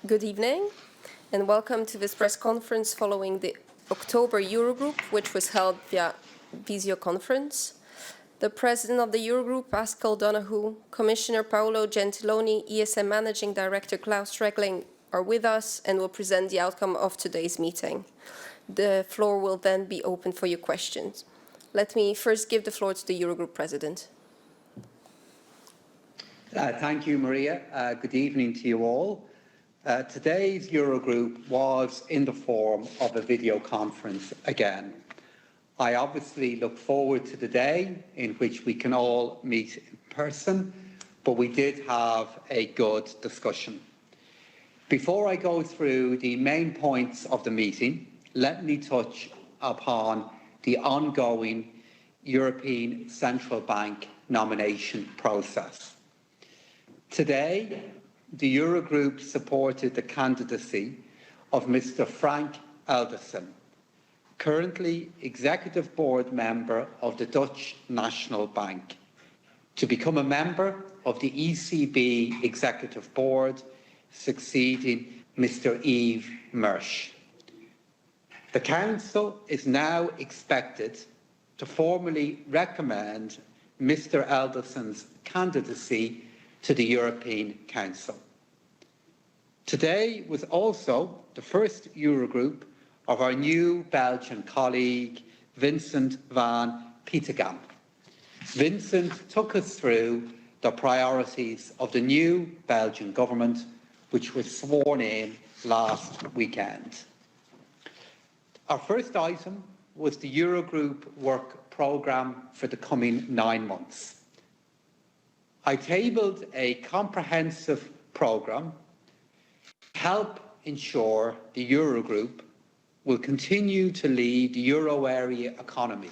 Good evening, and welcome to this press conference following the October Eurogroup, which was held via videoconference. The President of the Eurogroup, Paschal Donohoe, Commissioner Paolo Gentiloni, ESM Managing Director Klaus Regling are with us and will present the outcome of today's meeting. The floor will then be open for your questions. Let me first give the floor to the Eurogroup President. Thank you, Maria. Good evening to you all. Today's Eurogroup was in the form of a video conference again. I obviously look forward to the day in which we can all meet in person, but we did have a good discussion. Before I go through the main points of the meeting, let me touch upon the ongoing European Central Bank nomination process. Today, the Eurogroup supported the candidacy of Mr. Frank Elderson, currently Executive Board Member of the Dutch National Bank, to become a member of the ECB Executive Board, succeeding Mr. Yves Mersch. The Council is now expected to formally recommend Mr. Elderson's candidacy to the European Council. Today was also the first Eurogroup of our new Belgian colleague, Vincent van Petegem. Vincent took us through the priorities of the new Belgian government, which was sworn in last weekend. Our first item was the Eurogroup work programme for the coming 9 months. I tabled a comprehensive programme to help ensure the Eurogroup will continue to lead the euro area economy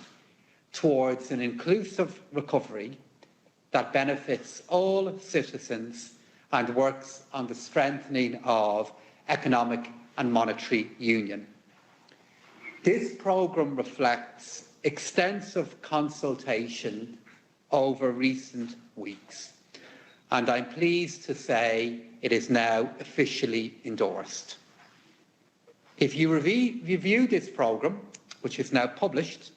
towards an inclusive recovery that benefits all citizens and works on the strengthening of economic and monetary union. This programme reflects extensive consultation over recent weeks, and I'm pleased to say it is now officially endorsed. If you review this programme, which is now published,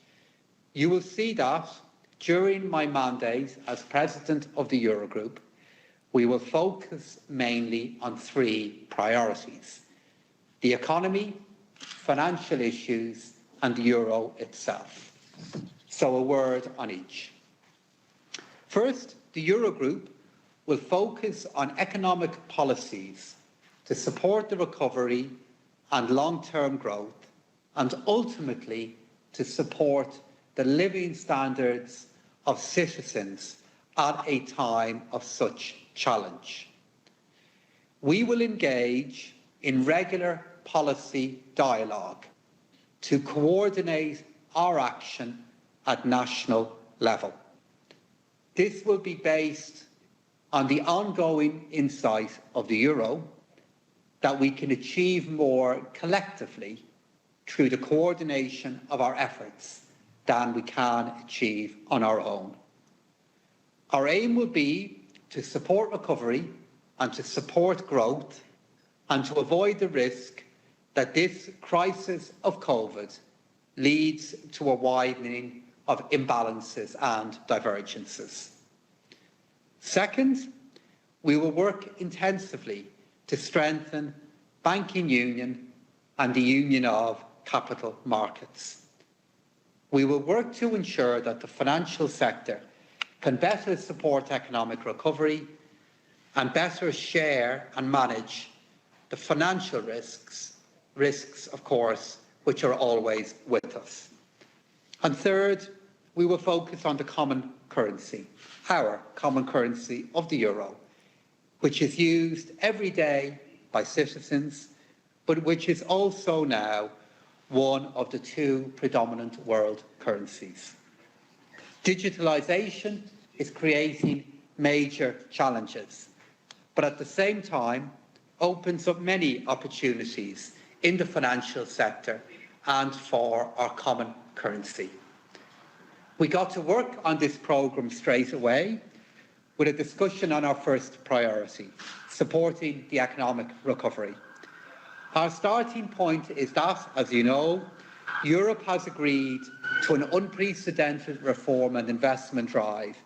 you will see that during my mandate as President of the Eurogroup, we will focus mainly on 3 priorities: the economy, financial issues, and the euro itself. So a word on each. First, the Eurogroup will focus on economic policies to support the recovery and long-term growth, and ultimately to support the living standards of citizens at a time of such challenge. We will engage in regular policy dialogue to coordinate our action at national level. This will be based on the ongoing insight of the euro that we can achieve more collectively through the coordination of our efforts than we can achieve on our own. Our aim will be to support recovery and to support growth and to avoid the risk that this crisis of COVID leads to a widening of imbalances and divergences. Second, we will work intensively to strengthen banking union and the union of capital markets. We will work to ensure that the financial sector can better support economic recovery and better share and manage the financial risks, of course, which are always with us. And third, we will focus on the common currency, our common currency of the euro, which is used every day by citizens, but which is also now one of the 2 predominant world currencies. Digitalisation is creating major challenges, but at the same time opens up many opportunities in the financial sector and for our common currency. We got to work on this programme straight away with a discussion on our first priority, supporting the economic recovery. Our starting point is that, as you know, Europe has agreed to an unprecedented reform and investment drive,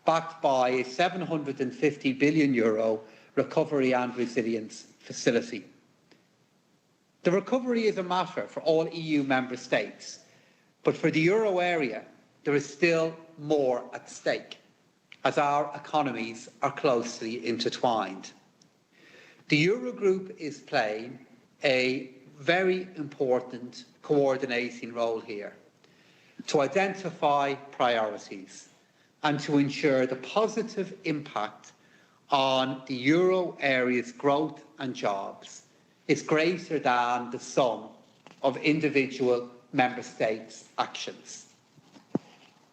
backed by a €750 billion recovery and resilience facility. The recovery is a matter for all EU member states, but for the euro area, there is still more at stake, as our economies are closely intertwined. The Eurogroup is playing a very important coordinating role here to identify priorities and to ensure the positive impact on the euro area's growth and jobs is greater than the sum of individual member states' actions.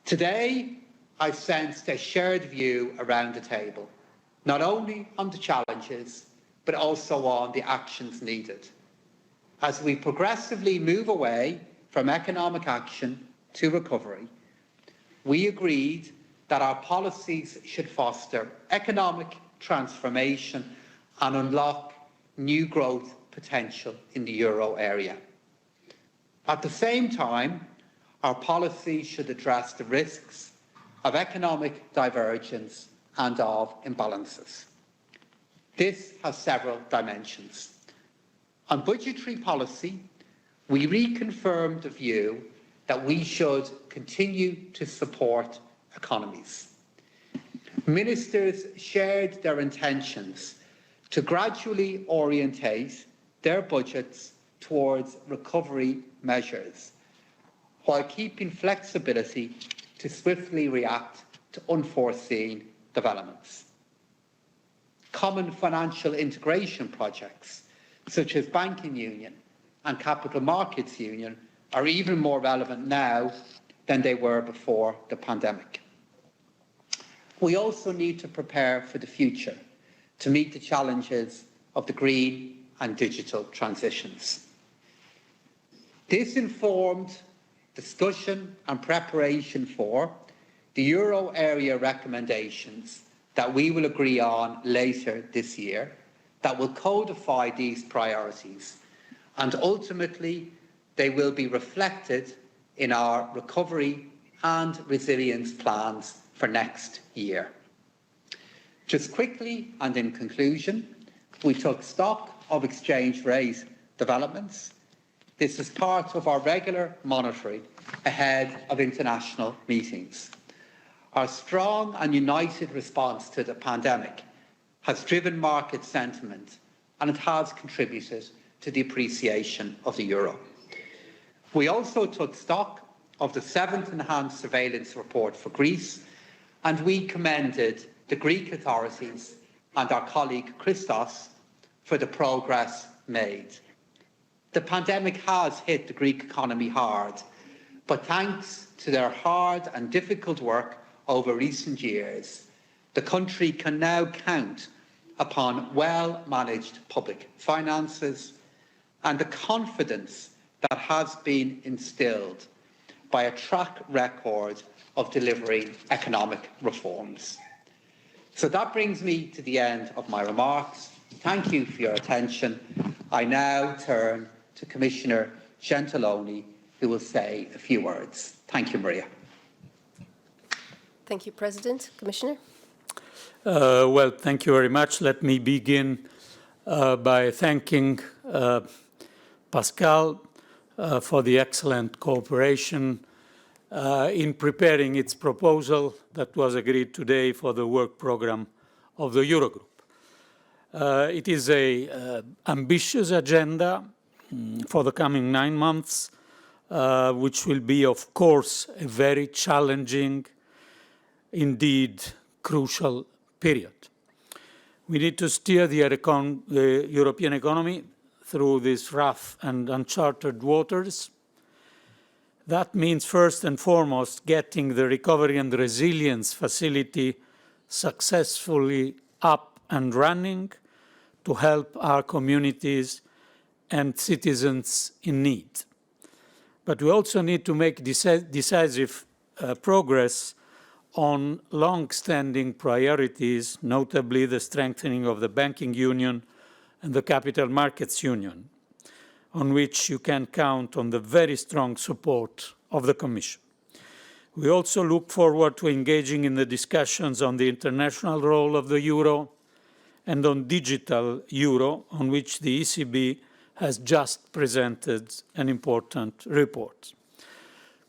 Today, I sensed a shared view around the table, not only on the challenges, but also on the actions needed. As we progressively move away from economic action to recovery, we agreed that our policies should foster economic transformation and unlock new growth potential in the euro area. At the same time, our policies should address the risks of economic divergence and of imbalances. This has several dimensions. On budgetary policy, we reconfirmed the view that we should continue to support economies. Ministers shared their intentions to gradually orientate their budgets towards recovery measures, while keeping flexibility to swiftly react to unforeseen developments. Common financial integration projects, such as banking union and capital markets union, are even more relevant now than they were before the pandemic. We also need to prepare for the future to meet the challenges of the green and digital transitions. This informed discussion and preparation for the euro area recommendations that we will agree on later this year that will codify these priorities, and ultimately they will be reflected in our recovery and resilience plans for next year. Just quickly and in conclusion, we took stock of exchange rate developments. This is part of our regular monitoring ahead of international meetings. Our strong and united response to the pandemic has driven market sentiment, and it has contributed to the appreciation of the euro. We also took stock of the 7th enhanced surveillance report for Greece, and we commended the Greek authorities and our colleague Christos for the progress made. The pandemic has hit the Greek economy hard, but thanks to their hard and difficult work over recent years, the country can now count upon well-managed public finances and the confidence that has been instilled by a track record of delivering economic reforms. So that brings me to the end of my remarks. Thank you for your attention. I now turn to Commissioner Gentiloni, who will say a few words. Thank you, Maria. Thank you, President. Commissioner? Well, thank you very much. Let me begin by thanking Paschal for the excellent cooperation in preparing its proposal that was agreed today for the work program of the Eurogroup. It is an ambitious agenda for the coming 9 months, which will be, of course, a very challenging, indeed crucial period. We need to steer the European economy through these rough and uncharted waters. That means, first and foremost, getting the Recovery and Resilience Facility successfully up and running to help our communities and citizens in need. But we also need to make decisive progress on long-standing priorities, notably the strengthening of the banking union and the capital markets union, on which you can count on the very strong support of the Commission. We also look forward to engaging in the discussions on the international role of the euro and on digital euro, on which the ECB has just presented an important report.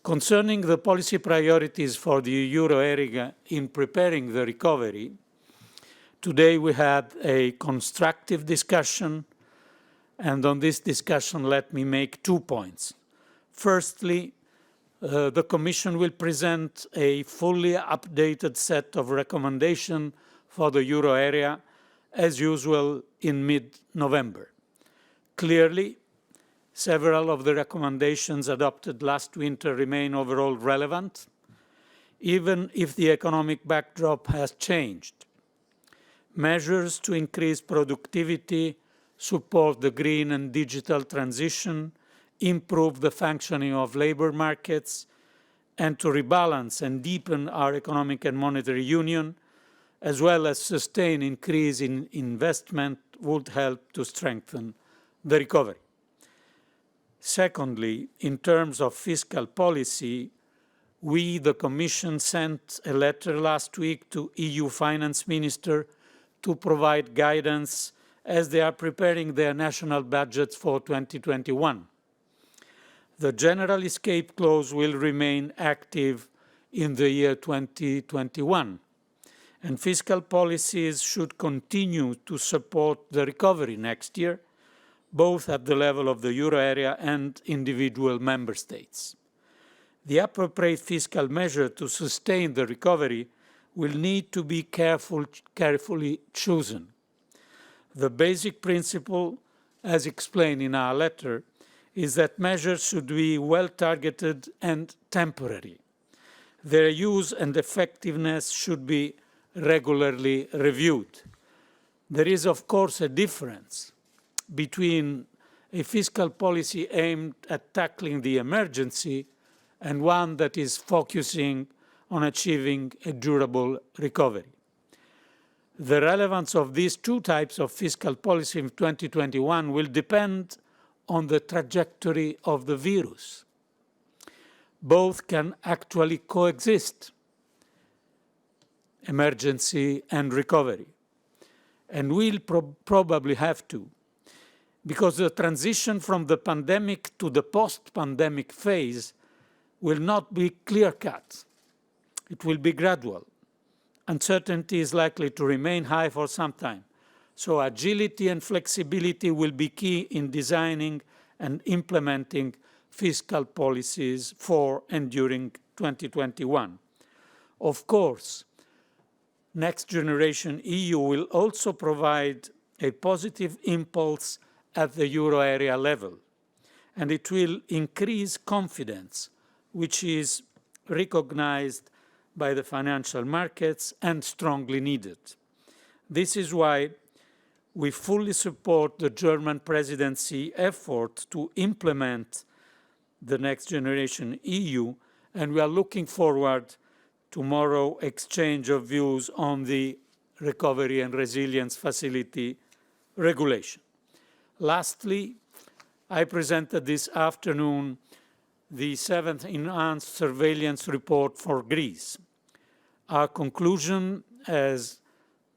Concerning the policy priorities for the euro area in preparing the recovery, today we had a constructive discussion, and on this discussion let me make 2 points. Firstly, the Commission will present a fully updated set of recommendations for the euro area, as usual, in mid-November. Clearly, several of the recommendations adopted last winter remain overall relevant, even if the economic backdrop has changed. Measures to increase productivity, support the green and digital transition, improve the functioning of labor markets, and to rebalance and deepen our economic and monetary union, as well as sustain increase in investment, would help to strengthen the recovery. Secondly, in terms of fiscal policy, we, the Commission, sent a letter last week to EU finance ministers to provide guidance as they are preparing their national budgets for 2021. The general escape clause will remain active in the year 2021, and fiscal policies should continue to support the recovery next year, both at the level of the euro area and individual member states. The appropriate fiscal measure to sustain the recovery will need to be carefully chosen. The basic principle, as explained in our letter, is that measures should be well-targeted and temporary. Their use and effectiveness should be regularly reviewed. There is, of course, a difference between a fiscal policy aimed at tackling the emergency and one that is focusing on achieving a durable recovery. The relevance of these two types of fiscal policy in 2021 will depend on the trajectory of the virus. Both can actually coexist, emergency and recovery, and will probably have to, because the transition from the pandemic to the post-pandemic phase will not be clear-cut. It will be gradual. Uncertainty is likely to remain high for some time, so agility and flexibility will be key in designing and implementing fiscal policies for and during 2021. Of course, Next Generation EU will also provide a positive impulse at the euro area level, and it will increase confidence, which is recognized by the financial markets and strongly needed. This is why we fully support the German presidency effort to implement the Next Generation EU, and we are looking forward tomorrow exchange of views on the Recovery and Resilience Facility regulation. Lastly, I presented this afternoon the 7th Enhanced Surveillance Report for Greece. Our conclusion, as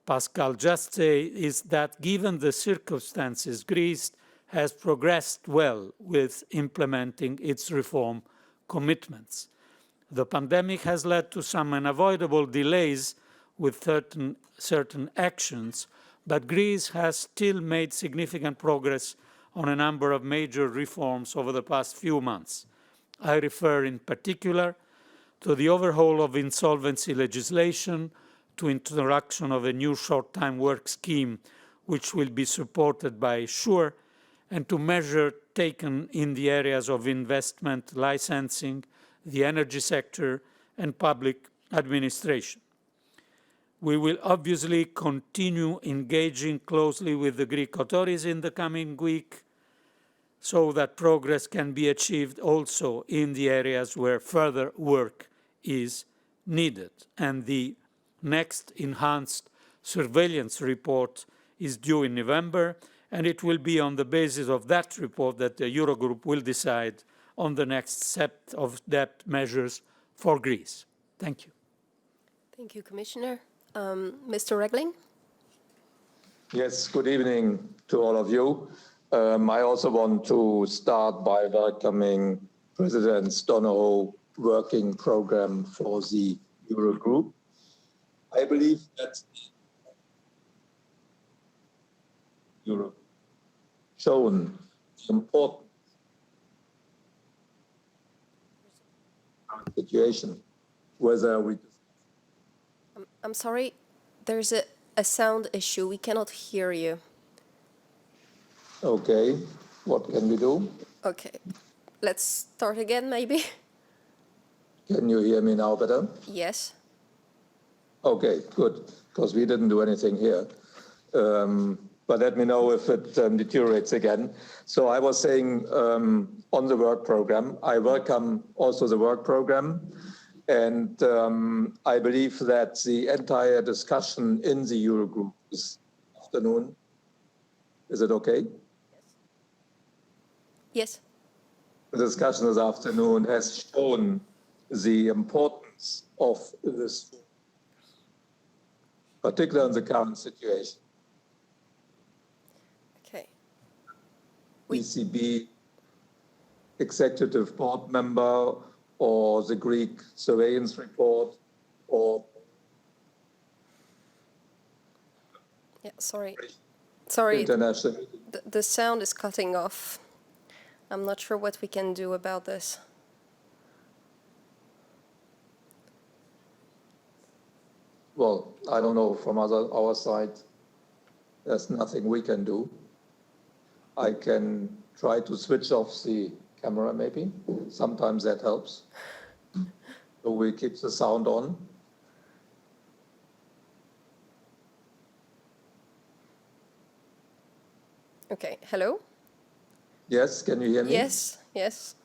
Paschal just said, is that given the circumstances, Greece has progressed well with implementing its reform commitments. The pandemic has led to some unavoidable delays with certain actions, but Greece has still made significant progress on a number of major reforms over the past few months. I refer in particular to the overhaul of insolvency legislation, to introduction of a new short-time work scheme, which will be supported by SURE, and to measures taken in the areas of investment, licensing, the energy sector, and public administration. We will obviously continue engaging closely with the Greek authorities in the coming week so that progress can be achieved also in the areas where further work is needed. And the next enhanced surveillance report is due in November, and it will be on the basis of that report that the Eurogroup will decide on the next set of debt measures for Greece. Thank you. Thank you, Commissioner. Mr. Regling? Yes, good evening to all of you. I also want to start by welcoming President Donohoe working program for the Eurogroup. I believe that Europe shown the important situation, whether we... I'm sorry, there's a sound issue. We cannot hear you. Okay, what can we do? Okay, let's start again, maybe? Can you hear me now better? Yes. Okay, good, because we didn't do anything here. But let me know if it deteriorates again. So I was saying on the work program, I welcome also the work program. And I believe that the entire discussion in the Eurogroup this afternoon, is it okay? Yes. The discussion this afternoon has shown the importance of this, particularly in the current situation. Okay. ECB executive board member or the Greek surveillance report or... Yeah, sorry, international... the sound is cutting off. I'm not sure what we can do about this. Well, I don't know, from our side, there's nothing we can do. I can try to switch off the camera maybe. Sometimes that helps. So we keep the sound on. Okay, hello? Yes, can you hear me? Yes, yes.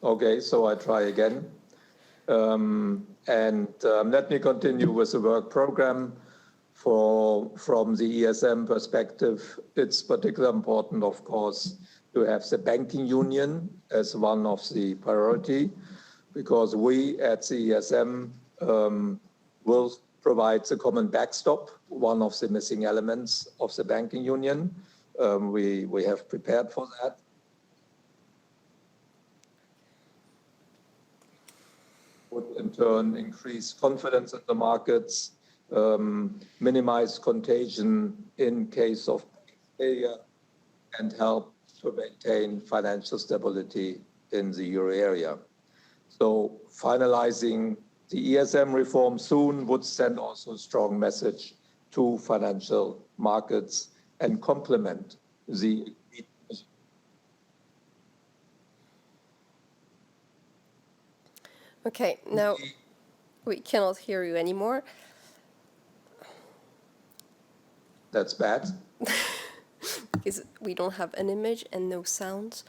Okay, so I try again. Let me continue with the work program. From the ESM perspective, it's particularly important, of course, to have the banking union as one of the priority, because we at the ESM will provide the common backstop, one of the missing elements of the banking union. We have prepared for that. Would in turn increase confidence in the markets, minimize contagion in case of failure, and help to maintain financial stability in the euro area. So finalizing the ESM reform soon would send also a strong message to financial markets and complement the... Okay, now we cannot hear you anymore. That's bad. Because we don't have an image and no sound.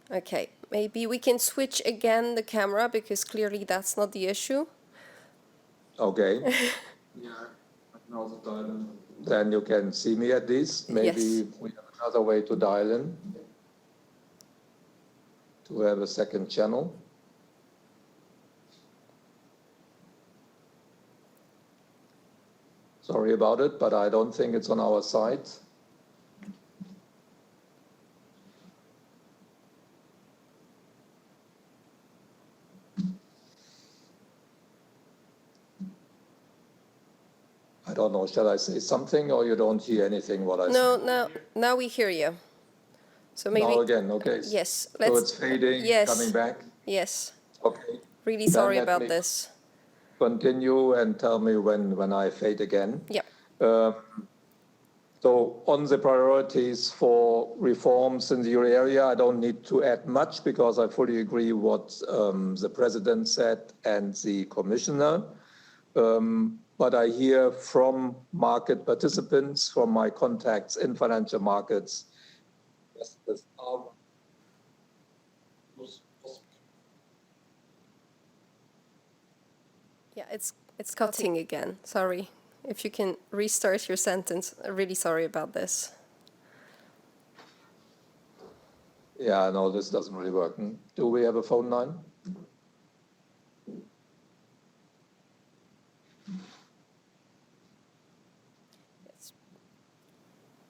Okay, maybe we can switch again the camera, because clearly that's not the issue. Okay. Then you can see me at least. Maybe Yes. we have another way to dial in, to have a second channel. Sorry about it, but I don't think it's on our side. I don't know, shall I say something, or you don't hear anything what I say? No, now we hear you. So maybe... Now again, okay. Yes, So it's fading, yes, coming back? Yes. Okay. Really Then sorry let about me this. Continue and tell me when I fade again. Yeah. So on the priorities for reforms in the euro area, I don't need to add much, because I fully agree what the President said and the Commissioner. But I hear from market participants, from my contacts in financial markets, it's cutting again. Sorry. If you can restart your sentence. I'm really sorry about this. Yeah, no, this doesn't really work. Do we have a phone line?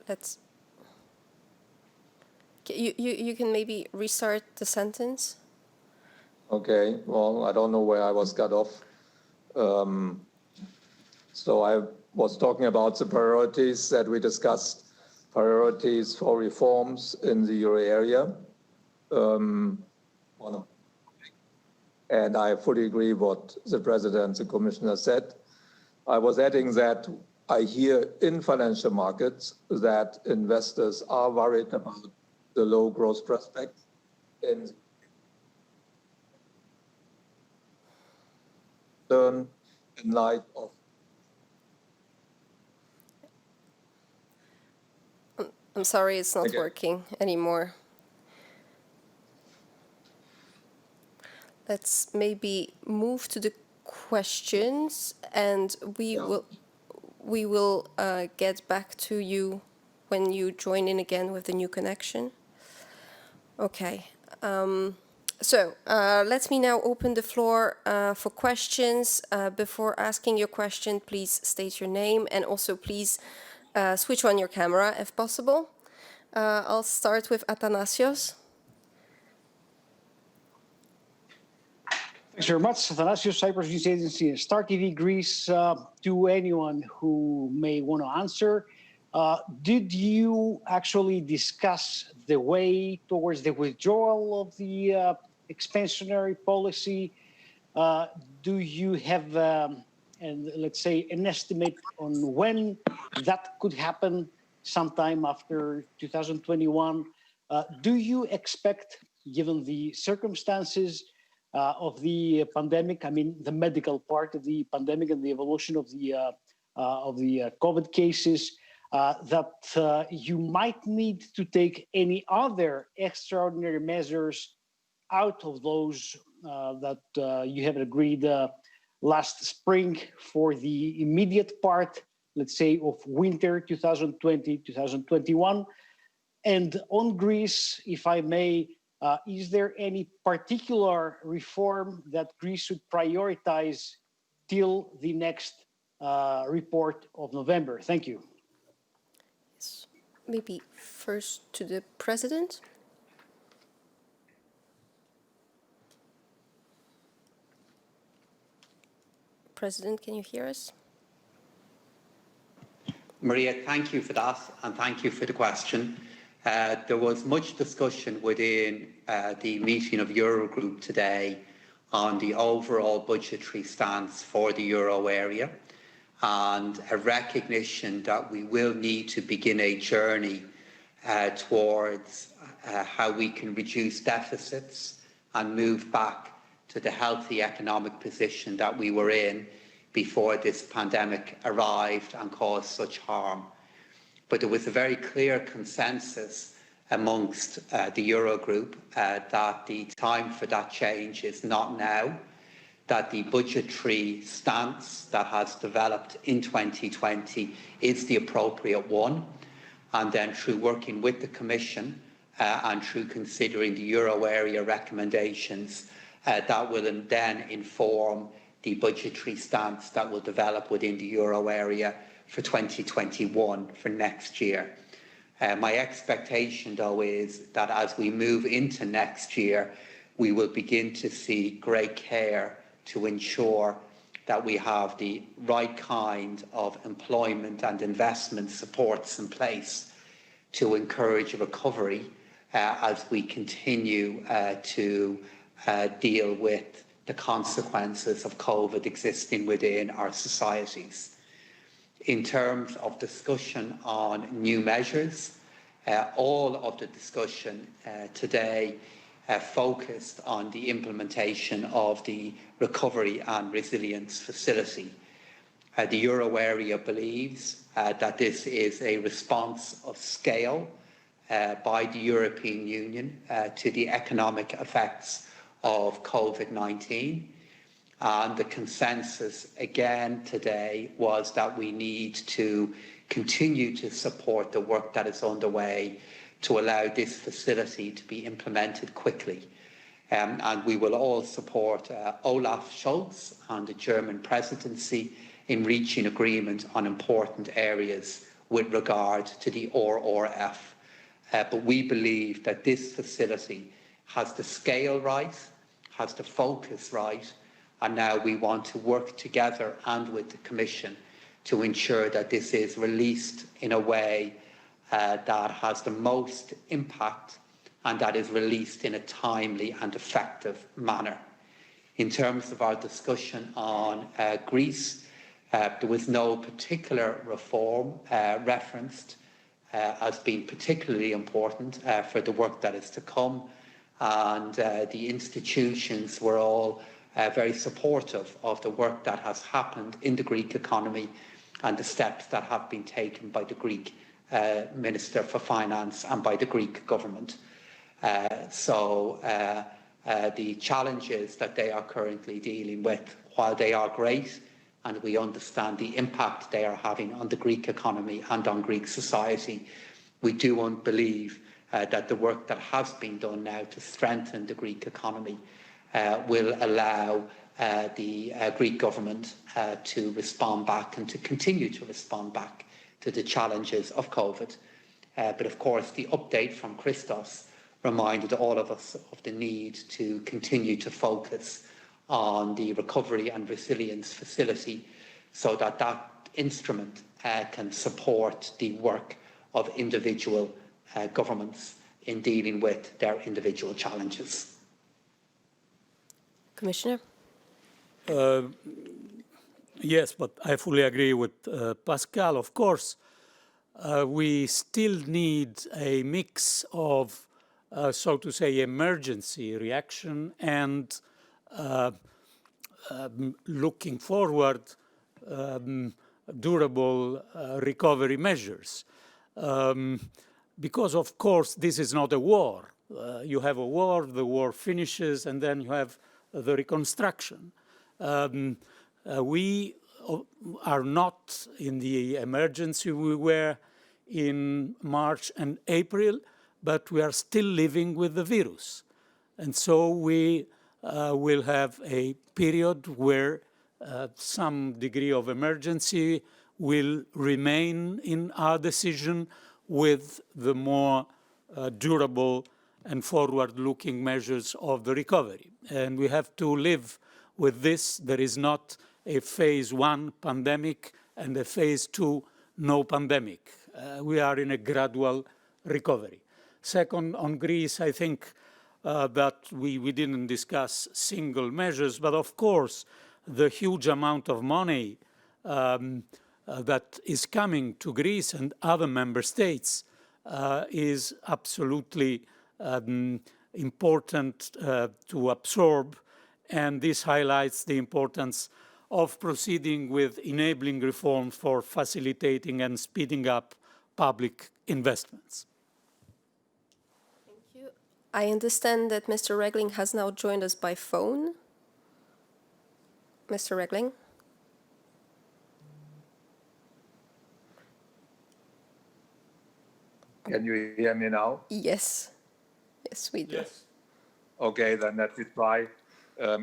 Let's. You can maybe restart the sentence. Okay, well, I don't know where I was cut off. So I was talking about the priorities that we discussed, priorities for reforms in the euro area. And I fully agree what the President, the Commissioner said. I was adding that I hear in financial markets that investors are worried about the low growth prospects in light of. I'm sorry, it's not working anymore. Let's maybe move to the questions, and we will get back to you when you join in again with the new connection. Okay. So let me now open the floor for questions. Before asking your question, please state your name, and also please switch on your camera if possible. I'll start with Athanasios. Thanks very much. Athanasios, Cyprus News Agency and Star TV Greece. To anyone who may want to answer, did you actually discuss the way towards the withdrawal of the expansionary policy? Do you have, and let's say, an estimate on when that could happen sometime after 2021? Do you expect, given the circumstances of the pandemic, I mean, the medical part of the pandemic and the evolution of the COVID cases, that you might need to take any other extraordinary measures out of those that you have agreed last spring for the immediate part, let's say, of winter 2020-2021? And on Greece, if I may, is there any particular reform that Greece should prioritize till the next report of November? Thank you. Maybe first to the President. President, can you hear us? Maria, thank you for that, and thank you for the question. There was much discussion within the meeting of Eurogroup today on the overall budgetary stance for the euro area, and a recognition that we will need to begin a journey towards how we can reduce deficits and move back to the healthy economic position that we were in before this pandemic arrived and caused such harm. But there was a very clear consensus amongst the Eurogroup that the time for that change is not now, that the budgetary stance that has developed in 2020 is the appropriate one, and then through working with the Commission and through considering the euro area recommendations, that will then inform the budgetary stance that will develop within the euro area for 2021, for next year. My expectation, though, is that as we move into next year, we will begin to see great care to ensure that we have the right kind of employment and investment supports in place to encourage recovery as we continue to deal with the consequences of COVID existing within our societies. In terms of discussion on new measures, all of the discussion today focused on the implementation of the Recovery and Resilience Facility. The euro area believes that this is a response of scale by the European Union to the economic effects of COVID-19. And the consensus again today was that we need to continue to support the work that is underway to allow this facility to be implemented quickly. And we will all support Olaf Scholz and the German presidency in reaching agreement on important areas with regard to the RRF. But we believe that this facility has the scale right, has the focus right, and now we want to work together and with the Commission to ensure that this is released in a way that has the most impact and that is released in a timely and effective manner. In terms of our discussion on Greece, there was no particular reform referenced as being particularly important for the work that is to come, and the institutions were all very supportive of the work that has happened in the Greek economy and the steps that have been taken by the Greek Minister for Finance and by the Greek government. So the challenges that they are currently dealing with, while they are great, and we understand the impact they are having on the Greek economy and on Greek society, we do believe that the work that has been done now to strengthen the Greek economy will allow the Greek government to respond back and to continue to respond back to the challenges of COVID. But of course, the update from Christos reminded all of us of the need to continue to focus on the recovery and resilience facility so that that instrument can support the work of individual governments in dealing with their individual challenges. Commissioner? Yes, but I fully agree with Pascal. Of course, we still need a mix of, so to say, emergency reaction and looking forward, durable recovery measures. Because, of course, this is not a war. You have a war, the war finishes, and then you have the reconstruction. We are not in the emergency we were in March and April, but we are still living with the virus. And so we will have a period where some degree of emergency will remain in our decision with the more durable and forward-looking measures of the recovery. And we have to live with this. There is not a phase 1 pandemic and a phase 2 no pandemic. We are in a gradual recovery. Second, on Greece, I think that we didn't discuss single measures, but of course, the huge amount of money that is coming to Greece and other member states is absolutely important to absorb, and this highlights the importance of proceeding with enabling reforms for facilitating and speeding up public investments. Thank you. I understand that Mr. Regling has now joined us by phone. Mr. Regling? Can you hear me now? Yes. Yes, we do. Yes. Okay, then let me try.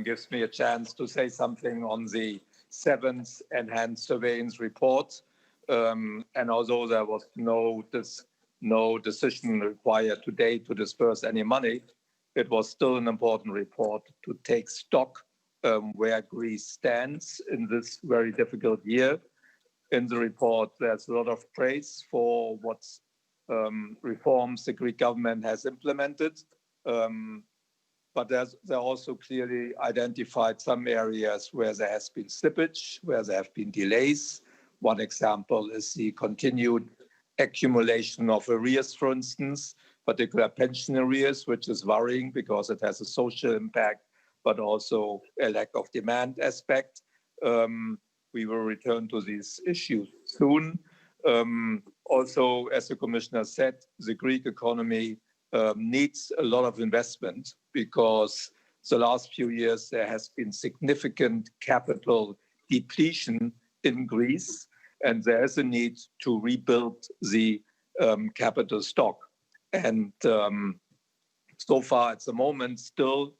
Gives me a chance to say something on the 7th enhanced surveillance report. And although there was no decision required today to disperse any money, it was still an important report to take stock where Greece stands in this very difficult year. In the report, there's a lot of praise for what reforms the Greek government has implemented. But there also clearly identified some areas where there has been slippage, where there have been delays. One example is the continued accumulation of arrears, for instance, particular pension arrears, which is worrying because it has a social impact, but also a lack of demand aspect. We will return to these issues soon. Also, as the Commissioner said, the Greek economy needs a lot of investment because the last few years, there has been significant capital depletion in Greece, and there is a need to rebuild the capital stock. And so far, at the moment, still,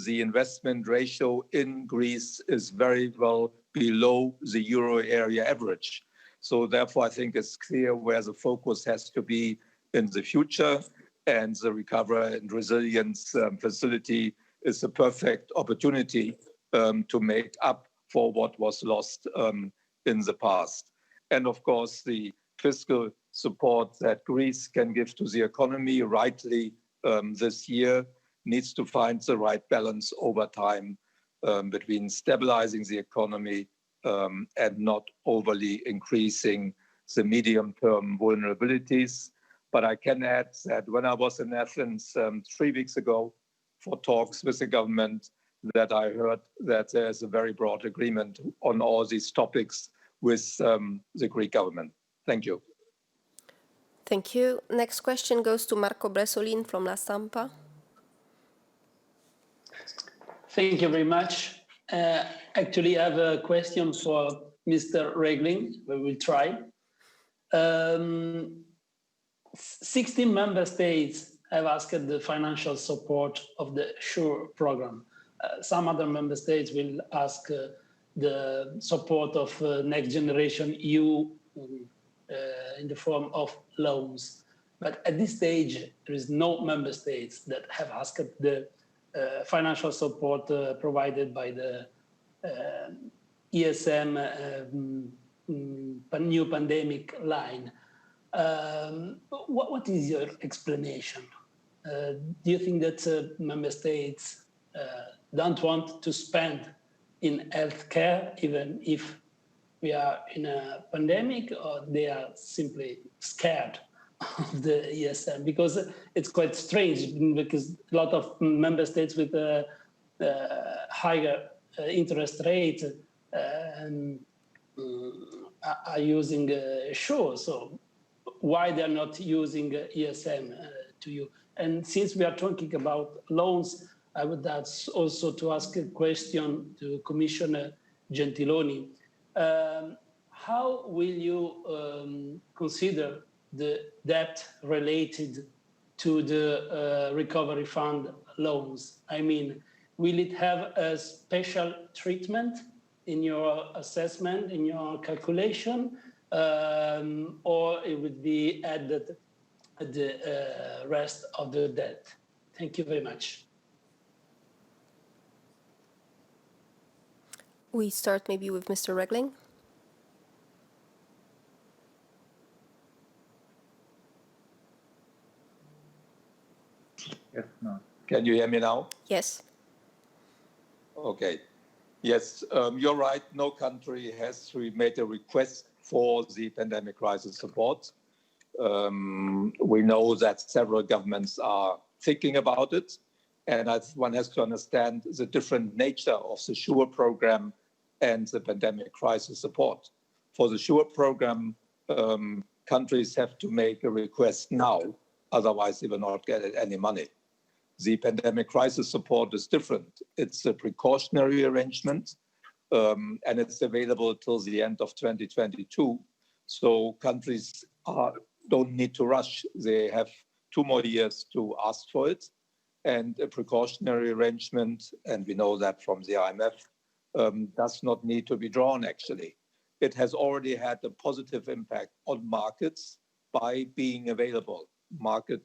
the investment ratio in Greece is very well below the euro area average. So therefore, I think it's clear where the focus has to be in the future, and the Recovery and Resilience Facility is a perfect opportunity to make up for what was lost in the past. And of course, the fiscal support that Greece can give to the economy rightly this year needs to find the right balance over time between stabilizing the economy and not overly increasing the medium-term vulnerabilities. But I can add that when I was in Athens 3 weeks ago for talks with the government, that I heard that there's a very broad agreement on all these topics with the Greek government. Thank you. Thank you. Next question goes to Marco Bresolin from La Stampa. Thank you very much. Actually, I have a question for Mr. Regling. We will try. 16 member states have asked the financial support of the SURE program. Some other member states will ask the support of Next Generation EU in the form of loans. But at this stage, there is no member states that have asked the financial support provided by the ESM new pandemic line. What is your explanation? Do you think that member states don't want to spend in healthcare, even if we are in a pandemic, or they are simply scared of the ESM? Because it's quite strange, because a lot of member states with a higher interest rate are using SURE. So why they're not using ESM to you? And since we are talking about loans, I would also to ask a question to Commissioner Gentiloni. How will you consider the debt related to the recovery fund loans? I mean, will it have a special treatment in your assessment, in your calculation, or it would be added at the rest of the debt? Thank you very much. We start maybe with Mr. Regling. Yes, no. Can you hear me now? Yes. Okay. Yes, you're right. No country has made a request for the pandemic crisis support. We know that several governments are thinking about it, and one has to understand the different nature of the SURE program and the pandemic crisis support. For the SURE program, countries have to make a request now, otherwise they will not get any money. The pandemic crisis support is different. It's a precautionary arrangement, and it's available till the end of 2022. So countries don't need to rush. They have 2 more years to ask for it. And a precautionary arrangement, and we know that from the IMF, does not need to be drawn, actually. It has already had a positive impact on markets by being available. Market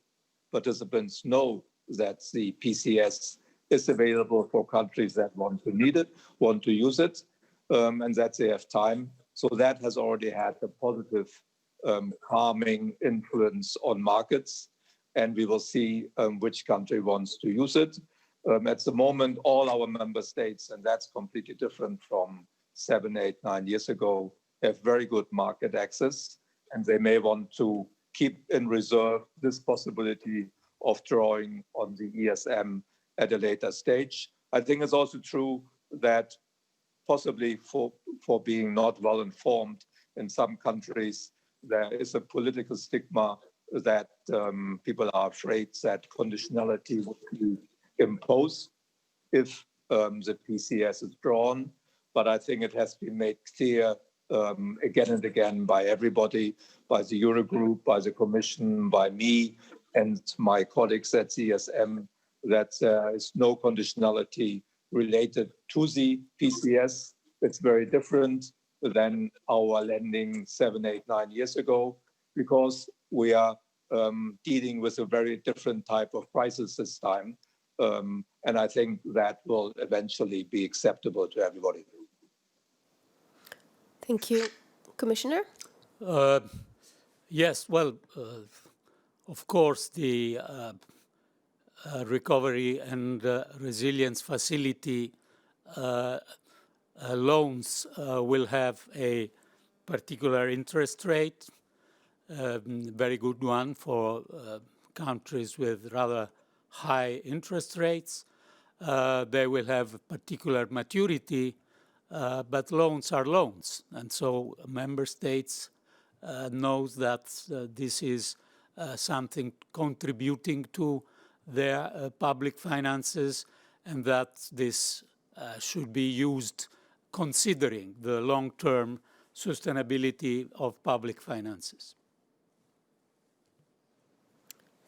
participants know that the PCS is available for countries that want to need it, want to use it, and that they have time. So that has already had a positive calming influence on markets, and we will see which country wants to use it. At the moment, all our member states, and that's completely different from 7, 8, 9 years ago, have very good market access, and they may want to keep in reserve this possibility of drawing on the ESM at a later stage. I think it's also true that possibly for being not well informed in some countries, there is a political stigma that people are afraid that conditionality would be imposed. if the PCS is drawn. But I think it has been made clear again and again by everybody, by the Eurogroup, by the Commission, by me and my colleagues at CSM, that there is no conditionality related to the PCS. It's very different than our lending 7, 8, 9 years ago, because we are dealing with a very different type of crisis this time. And I think that will eventually be acceptable to everybody. Thank you. Commissioner? Yes, well, of course, the Recovery and Resilience Facility loans will have a particular interest rate, very good one for countries with rather high interest rates. They will have a particular maturity, but loans are loans. And so member states knows that this is something contributing to their public finances, and that this should be used considering the long-term sustainability of public finances.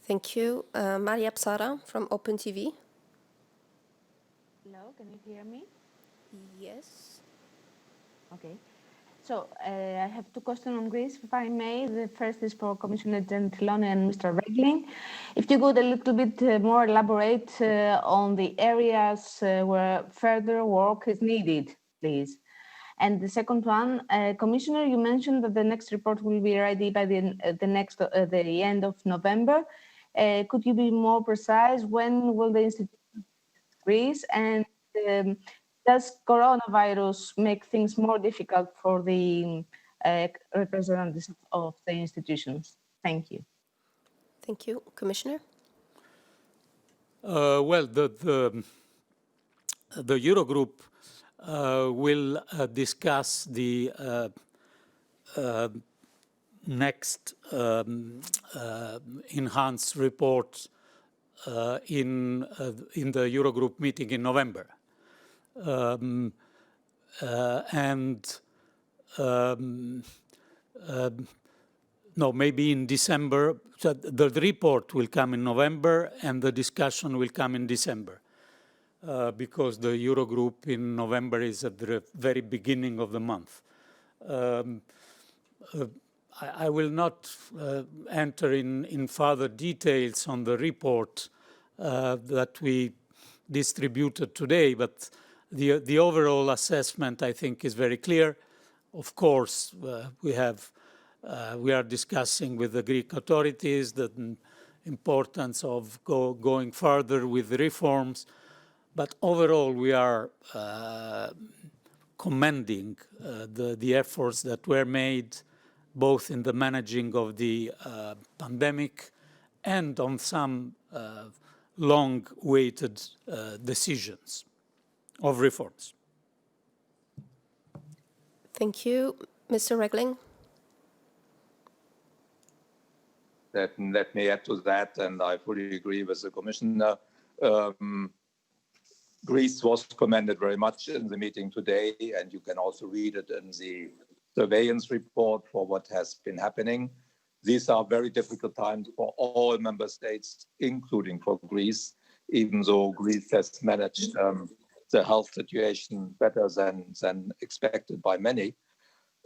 Thank you. Maria Psara from Open TV. Hello, can you hear me? Yes. Okay. So I have two questions on Greece, if I may. The first is for Commissioner Gentiloni and Mr. Regling. If you could a little bit more elaborate on the areas where further work is needed, please. And the second one, Commissioner, you mentioned that the next report will be ready by the end of November. Could you be more precise? When will the institute Greece, and does coronavirus make things more difficult for the representatives of the institutions? Thank you. Thank you. Commissioner? Well, the Eurogroup will discuss the next enhanced report in the Eurogroup meeting in November. No, maybe in December. So the report will come in November and the discussion will come in December, because the Eurogroup in November is at the very beginning of the month. I will not enter in further details on the report that we distributed today, but the overall assessment, I think, is very clear. Of course, we are discussing with the Greek authorities the importance of going further with reforms, but overall we are commending the efforts that were made both in the managing of the pandemic and on some long-awaited decisions of reforms. Thank you. Mr. Regling? Let me add to that, and I fully agree with the Commissioner. Greece was commended very much in the meeting today, and you can also read it in the surveillance report for what has been happening. These are very difficult times for all member states, including for Greece, even though Greece has managed the health situation better than expected by many.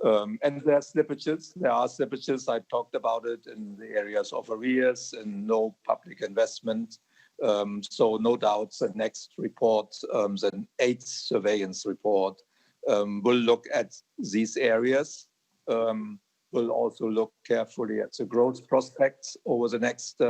And there are slippages. I talked about it in the areas of arrears and no public investment. So no doubt the next report, the 8th surveillance report, will look at these areas. We'll also look carefully at the growth prospects over the next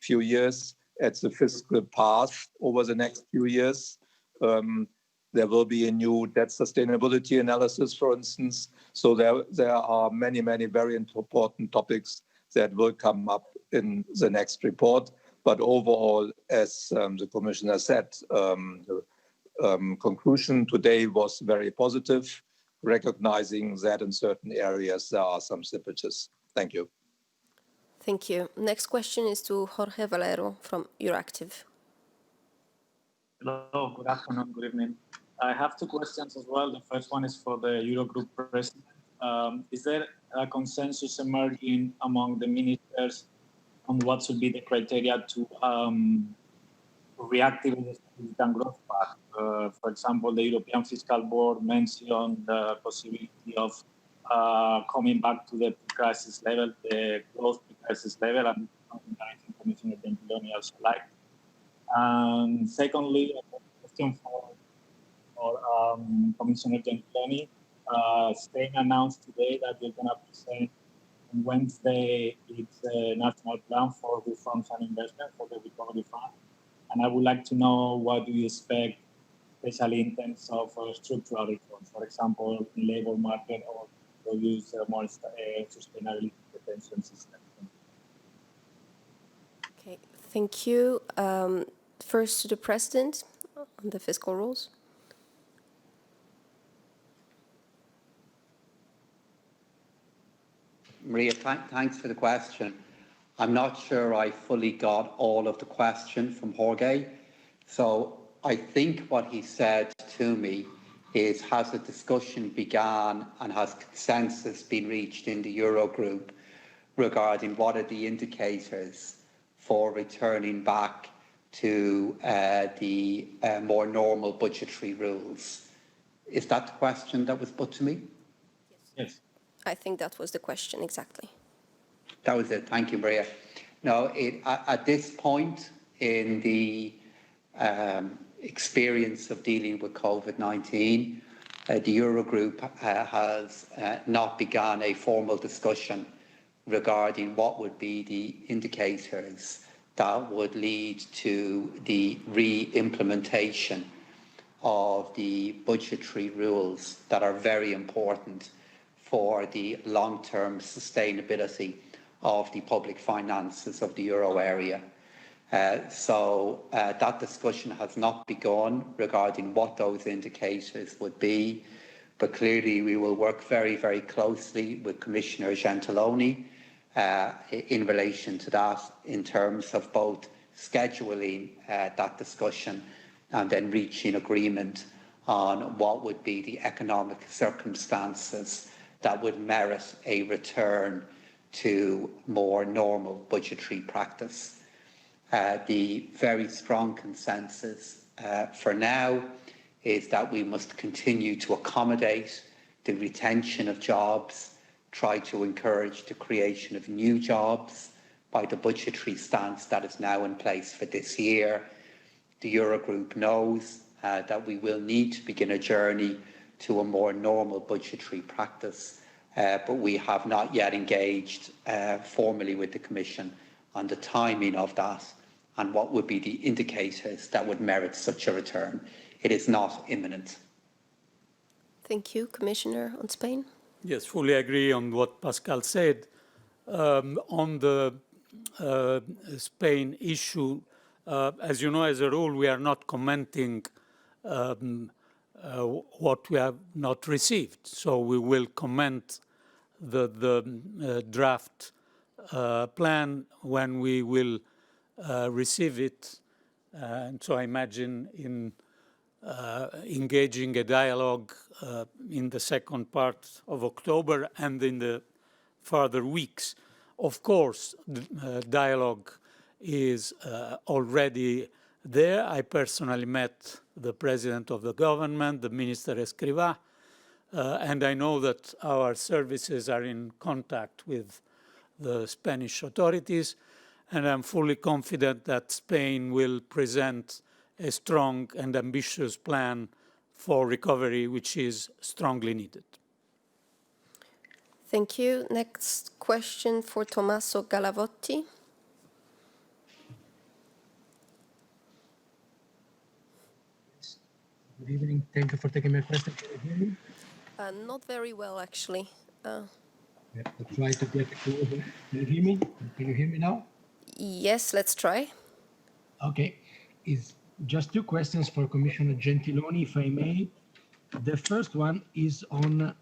few years, at the fiscal path over the next few years. There will be a new debt sustainability analysis, for instance. So there are many, many very important topics that will come up in the next report. But overall, as the Commissioner said, the conclusion today was very positive, recognizing that in certain areas there are some slippages. Thank you. Thank you. Next question is to Jorge Valero from Euractiv. Hello, good afternoon, good evening. I have two questions as well. The first one is for the Eurogroup president. Is there a consensus emerging among the ministers on what should be the criteria to reactivate the Stability and Growth Pact? For example, the European Fiscal Board mentioned the possibility of coming back to the pre-crisis level, the growth pre-crisis level, and something that I think Commissioner Gentiloni also liked. And secondly, a question for Commissioner Gentiloni. Spain announced today that they're going to present on Wednesday its national plan for reforms and investment for the recovery fund. And I would like to know what do you expect, especially in terms of structural reforms, for example, in labor market, or to use more sustainability pension system. Okay, thank you. First to the President on the fiscal rules. Maria, thanks for the question. I'm not sure I fully got all of the question from Jorge. So I think what he said to me is, has a discussion begun and has consensus been reached in the Eurogroup regarding what are the indicators for returning back to the more normal budgetary rules? Is that the question that was put to me? Yes. I think that was the question, exactly. That was it. Thank you, Maria. No, at this point in the experience of dealing with COVID-19, the Eurogroup has not begun a formal discussion regarding what would be the indicators that would lead to the re-implementation of the budgetary rules that are very important for the long-term sustainability of the public finances of the euro area. So that discussion has not begun regarding what those indicators would be, but clearly we will work very, very closely with Commissioner Gentiloni in relation to that, in terms of both scheduling that discussion and then reaching agreement on what would be the economic circumstances that would merit a return to more normal budgetary practice. The very strong consensus for now is that we must continue to accommodate the retention of jobs, try to encourage the creation of new jobs by the budgetary stance that is now in place for this year. The Eurogroup knows that we will need to begin a journey to a more normal budgetary practice, but we have not yet engaged formally with the Commission on the timing of that and what would be the indicators that would merit such a return. It is not imminent. Thank you. Commissioner, on Spain? Yes, fully agree on what Pascal said. On the Spain issue, as you know, as a rule, we are not commenting what we have not received. So we will comment the draft plan when we will receive it. And so I imagine in engaging a dialogue in the second part of October and in the further weeks. Of course, the dialogue is already there. I personally met the president of the government, the Minister Escrivá, and I know that our services are in contact with the Spanish authorities, and I'm fully confident that Spain will present a strong and ambitious plan for recovery, which is strongly needed. Thank you. Next question for Tommaso Galavotti. Good evening. Thank you for taking my question. Can you hear me? Not very well, actually. I'll try to get closer. Can you hear me? Can you hear me now? Yes, let's try. Okay. It's just two questions for Commissioner Gentiloni, if I may. The first one is on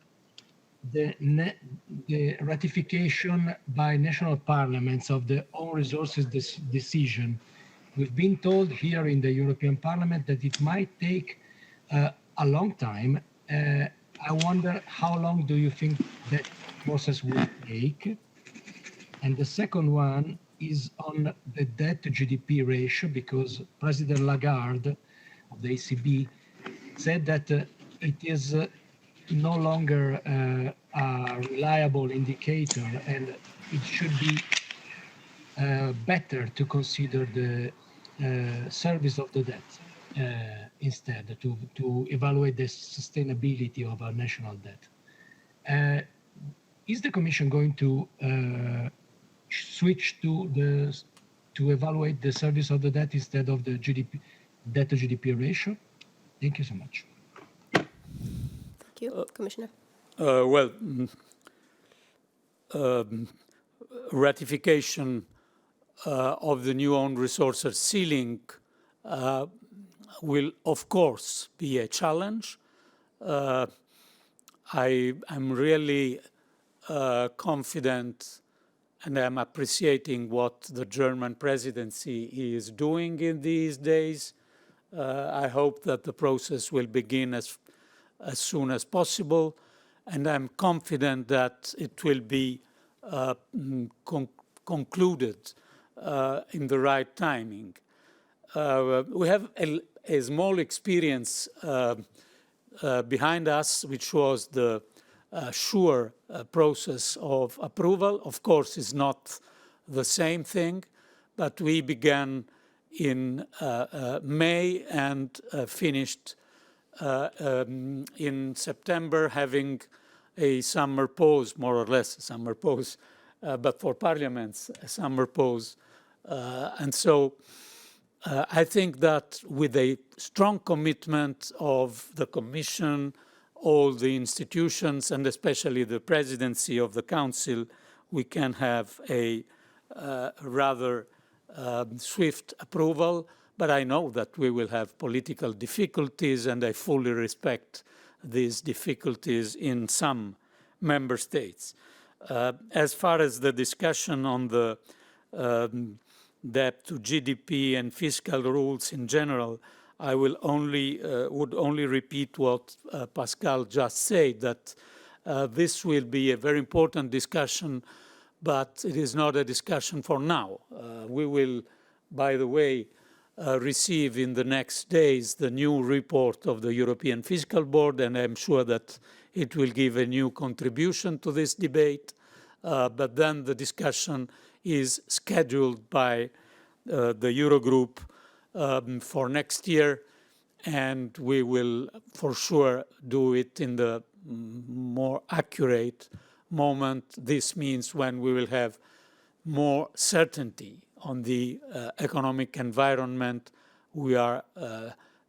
the ratification by national parliaments of the own resources decision. we've been told here in the European Parliament that it might take a long time. I wonder how long do you think that process will take? And the second one is on the debt to GDP ratio, because President Lagarde of the ECB said that it is no longer a reliable indicator, and it should be better to consider the service of the debt instead, to evaluate the sustainability of our national debt. Is the Commission going to switch to evaluate the service of the debt instead of the debt to GDP ratio? Thank you so much. Thank you, Commissioner. Ratification of the new own resources ceiling will, of course, be a challenge. I'm really confident, and I'm appreciating what the German presidency is doing in these days. I hope that the process will begin as soon as possible, and I'm confident that it will be concluded in the right timing. We have a small experience behind us, which was the sure process of approval. Of course, it's not the same thing, but we began in May and finished in September, having a summer pause, more or less a summer pause, but for parliaments, a summer pause. And so I think that with a strong commitment of the Commission, all the institutions, and especially the presidency of the Council, we can have a rather swift approval. But I know that we will have political difficulties, and I fully respect these difficulties in some member states. As far as the discussion on the debt to GDP and fiscal rules in general, I will would only repeat what Pascal just said, that this will be a very important discussion, but it is not a discussion for now. We will, by the way, receive in the next days the new report of the European Fiscal Board, and I'm sure that it will give a new contribution to this debate. But then the discussion is scheduled by the Eurogroup for next year, and we will for sure do it in the more accurate moment. This means when we will have more certainty on the economic environment we are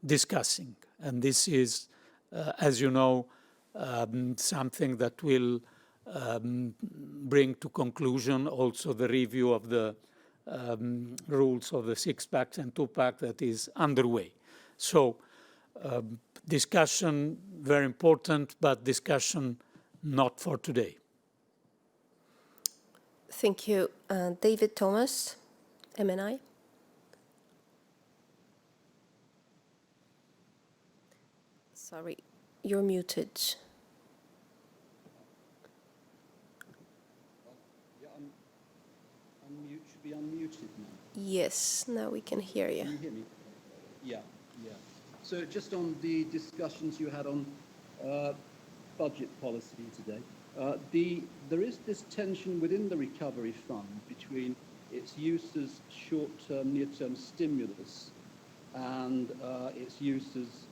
discussing. And this is, as you know, something that will bring to conclusion also the review of the rules of the six-pack and two-pack that is underway. So discussion, very important, but discussion not for today. Thank you. David Thomas, MNI. Sorry, you're muted. Should be unmuted now. Yes, now we can hear you. Can you hear me? Yeah. So just on the discussions you had on budget policy today, there is this tension within the recovery fund between its use as short-term, near-term stimulus and its use as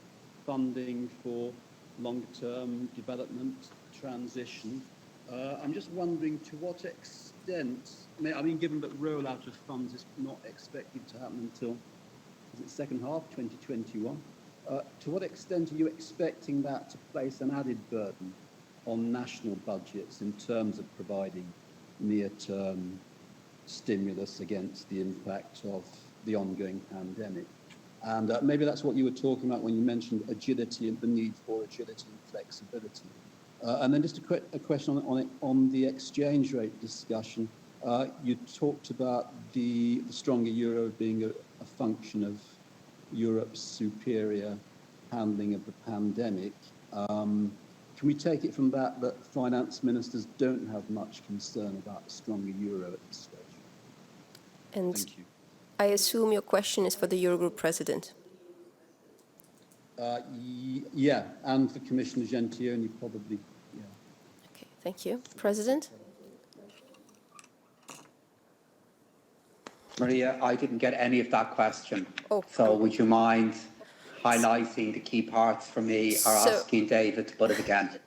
funding for long-term development transition. I'm just wondering to what extent, I mean, given that rollout of funds is not expected to happen until, is it second half 2021? To what extent are you expecting that to place an added burden on national budgets in terms of providing near-term stimulus against the impact of the ongoing pandemic? And maybe that's what you were talking about when you mentioned agility and the need for agility and flexibility. And then just a question on the exchange rate discussion. You talked about the stronger euro being a function of Europe's superior handling of the pandemic. Can we take it from that finance ministers don't have much concern about a stronger euro at this stage? And Thank you. I assume your question is for the Eurogroup president. Yeah, and for Commissioner Gentiloni, probably. Yeah. Okay, thank you. President? Maria, I didn't get any of that question. Oh. So would you mind highlighting the key parts for me or asking David to put it again?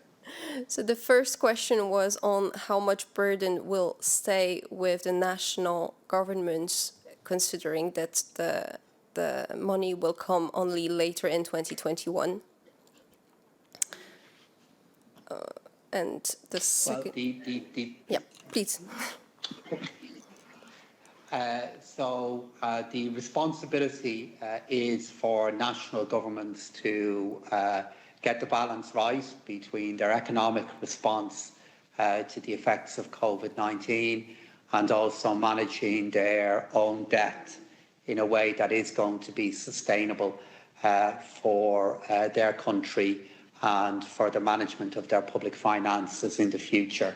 So the first question was on how much burden will stay with the national governments, considering that the money will come only later in 2021. And the second... Well, Yeah, please. The responsibility is for national governments to get the balance right between their economic response to the effects of COVID-19 and also managing their own debt in a way that is going to be sustainable for their country and for the management of their public finances in the future.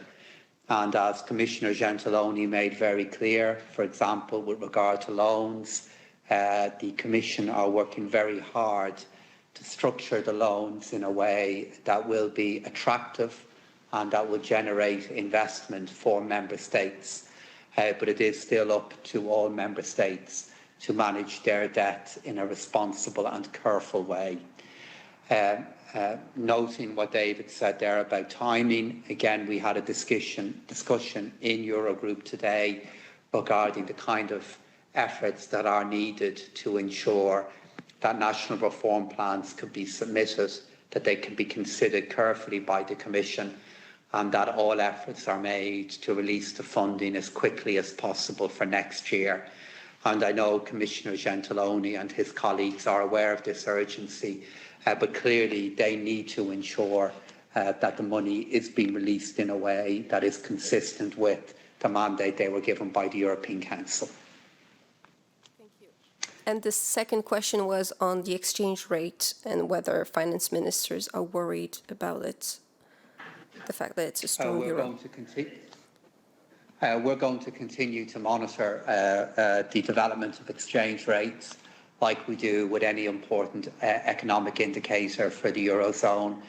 And as Commissioner Gentiloni made very clear, for example, with regard to loans, the Commission are working very hard to structure the loans in a way that will be attractive and that will generate investment for Member States. But it is still up to all Member States to manage their debt in a responsible and careful way. Noting what David said there about timing, again, we had a discussion in Eurogroup today regarding the kind of efforts that are needed to ensure that national reform plans could be submitted, that they can be considered carefully by the Commission, and that all efforts are made to release the funding as quickly as possible for next year. And I know Commissioner Gentiloni and his colleagues are aware of this urgency, but clearly they need to ensure that the money is being released in a way that is consistent with the mandate they were given by the European Council. Thank you. And the second question was on the exchange rate and whether finance ministers are worried about it, the fact that it's a strong euro. We're going to continue to monitor the development of exchange rates like we do with any important economic indicator for the Eurozone.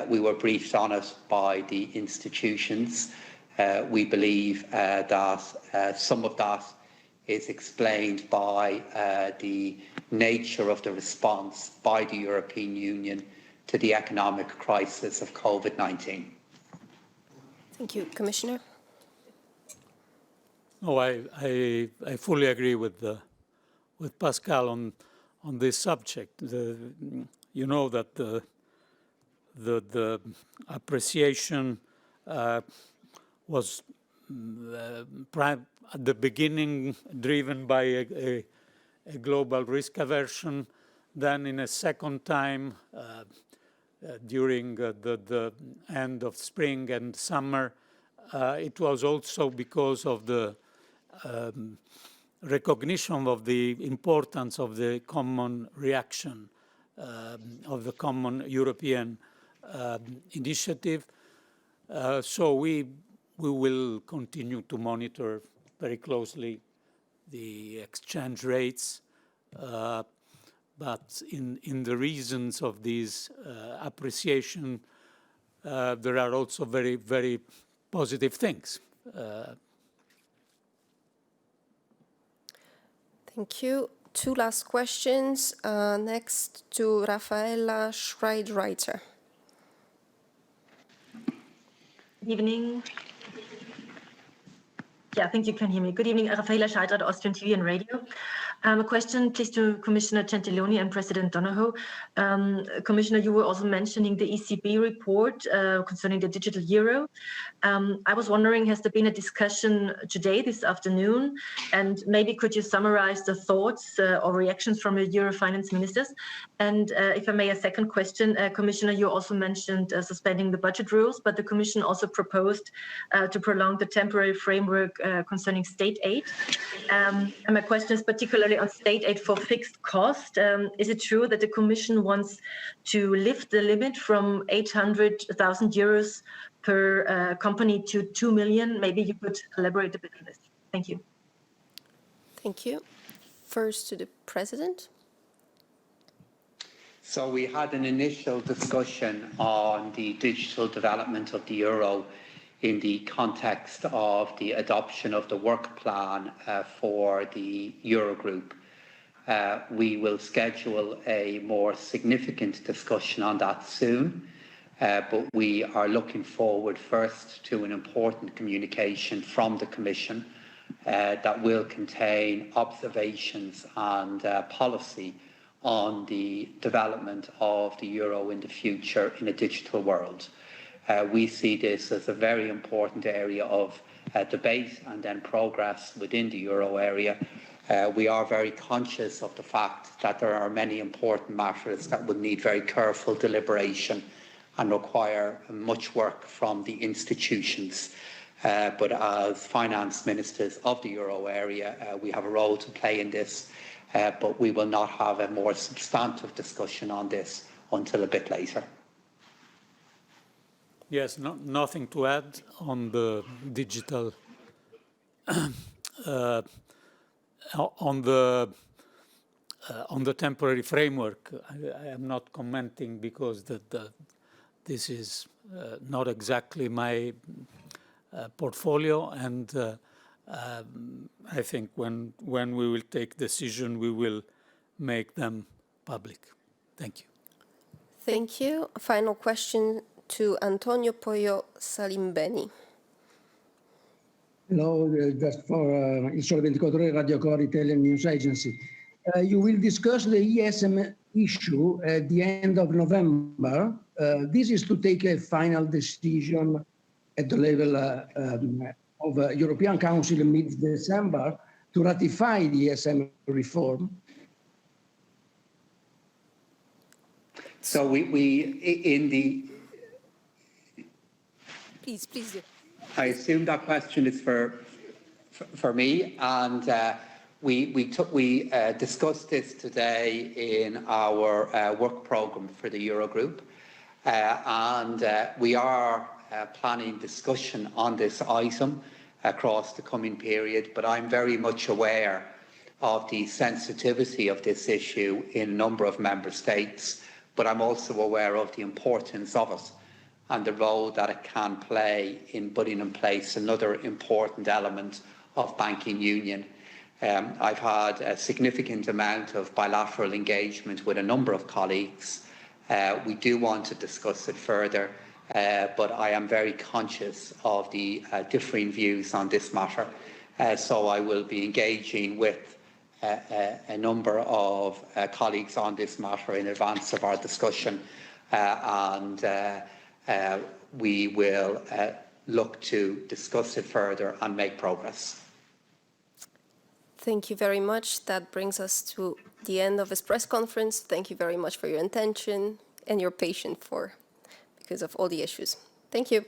We were briefed on it by the institutions. We believe that some of that is explained by the nature of the response by the European Union to the economic crisis of COVID-19. Thank you. Commissioner? No, I fully agree with Pascal on this subject. You know that the appreciation was at the beginning driven by a global risk aversion. Then in a second time, during the end of spring and summer, it was also because of the recognition of the importance of the common reaction, of the common European initiative. So we will continue to monitor very closely the exchange rates, but in the reasons of this appreciation, there are also very, very positive things. Thank you. Two last questions. Next to Raffaella Schreidreiter. Good evening. Yeah, I think you can hear me. Good evening, Raffaella Schreidreiter, Austrian TV and Radio. A question, please, to Commissioner Gentiloni and President Donohoe. Commissioner, you were also mentioning the ECB report concerning the digital euro. I was wondering, has there been a discussion today, this afternoon? And maybe could you summarize the thoughts or reactions from your Euro finance ministers? And if I may, a second question, Commissioner, you also mentioned suspending the budget rules, but the Commission also proposed to prolong the temporary framework concerning state aid. And my question is particularly particularly on state aid for fixed cost. Is it true that the Commission wants to lift the limit from 800,000 euros per company to 2 million? Maybe you could elaborate a bit on this. Thank you. Thank you. First to the President. So we had an initial discussion on the digital development of the euro in the context of the adoption of the work plan for the Eurogroup. We will schedule a more significant discussion on that soon, but we are looking forward first to an important communication from the Commission that will contain observations and policy on the development of the euro in the future in a digital world. We see this as a very important area of debate and then progress within the euro area. We are very conscious of the fact that there are many important matters that would need very careful deliberation and require much work from the institutions. But as finance ministers of the euro area, we have a role to play in this, but we will not have a more substantive discussion on this until a bit later. Yes, nothing to add on the digital, on the temporary framework. I am not commenting because this is not exactly my portfolio, and I think when we will take decision, we will make them public. Thank you. Thank you. A final question to Antonio Pollo Salimbeni. Hello, just for Il Sole 24 Ore Radio Core Italian News Agency. You will discuss the ESM issue at the end of November. This is to take a final decision at the level of European Council in mid-December to ratify the ESM reform. So Please do. I assume that question is for me, and we discussed this today in our work programme for the Eurogroup, and we are planning discussion on this item across the coming period, but I'm very much aware of the sensitivity of this issue in a number of member states, but I'm also aware of the importance of it and the role that it can play in putting in place another important element of banking union. I've had a significant amount of bilateral engagement with a number of colleagues. We do want to discuss it further, but I am very conscious of the differing views on this matter. So I will be engaging with a number of colleagues on this matter in advance of our discussion, and we will look to discuss it further and make progress. Thank you very much. That brings us to the end of this press conference. Thank you very much for your attention and your patience because of all the issues. Thank you.